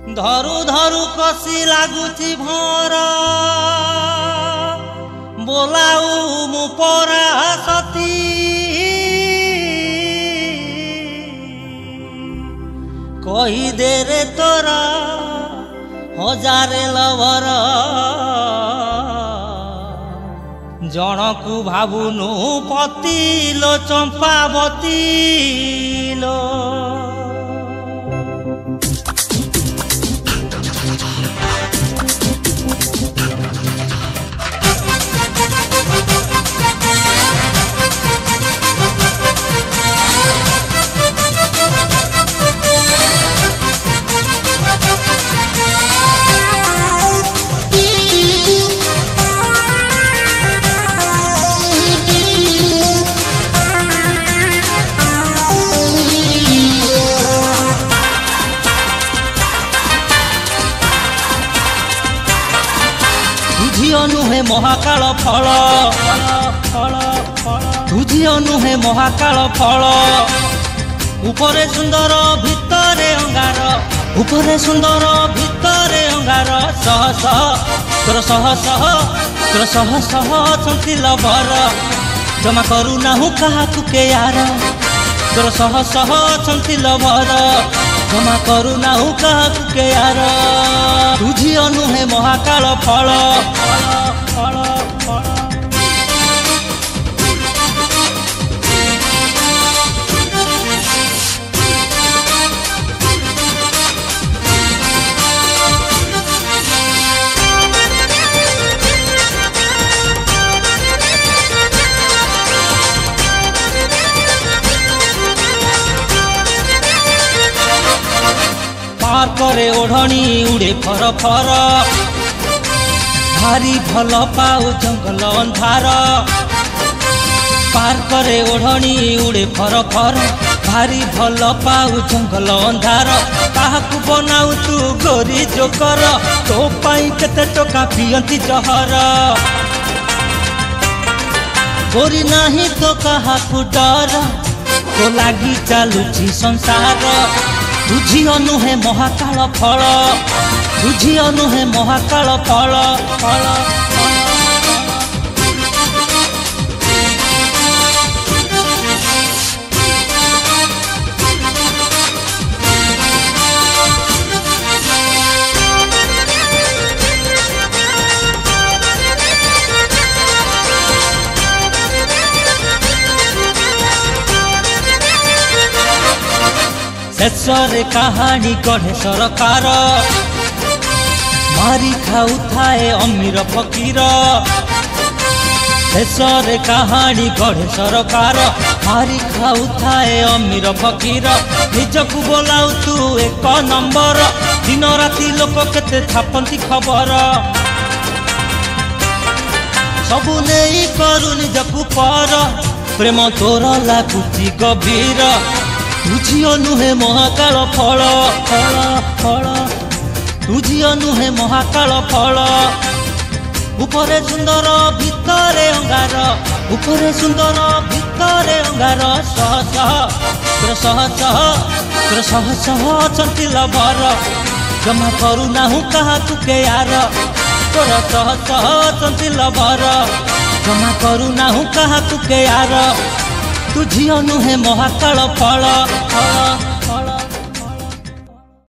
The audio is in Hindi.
धरु धरु कसी लगुची भर बोलाऊ मु परा सती कही दे रे तोरा हजारे लवर जनकु भावुनु पतिलो चंपावतीलो नुहे महाकाल फल तुझी नुहे महाकाल फल उपरे सुंदर भितरे अंगार उपरे सुंदर भितरे अंगार सह सह तोर सह सह तोर सह सह छंती लवर जमा करू नाहु काहाकु के यार तोर सह सह छंती लवर जमा करू नाहु काहाकु के यार तुझी नुहे महाकाल फल फल फल पार करे ओढ़नी उड़े फर फर भारी भल पाऊ जंगल अंधार पार करे ओढ़नी उड़े फर फर भारी भल पाऊ जंगल अंधार काहाकु बनाऊ तू गोरी जोकर तो पाई केते टका पियंती जहर गोरी नाही तो काहाकु डर तो लागी चालुची संसार तुझी नुहे महाकाल फल तुझी नुहे महाकाल फल फल शेषरे कहानी गढ़े सरकार मारी खाऊ थाए अमीर फकीर शेषरे कहानी गढ़े सरकार मारी खाऊ थाए अमीर फकीर निजकु बोलाऊ तू एक नंबर दिन राति लोक केते छापंती खबर सबु नहीं करू निजकु पर प्रेम तोर लागुची गभीर तुझी नुहे महाकाल फल फल फल तुझी नुहे महाकाल फल उपरे सुंदर भितरे अंगार उपरे सुंदर भितरे अंगार सह सह तोर सह सह तोर सह सह छंती लवर जमा करू नाहु काहाकु के यार तोर सह सह छंती लवर जमा करू नाहु काहाकु के यार तुझी नुहे महाकाल फल फल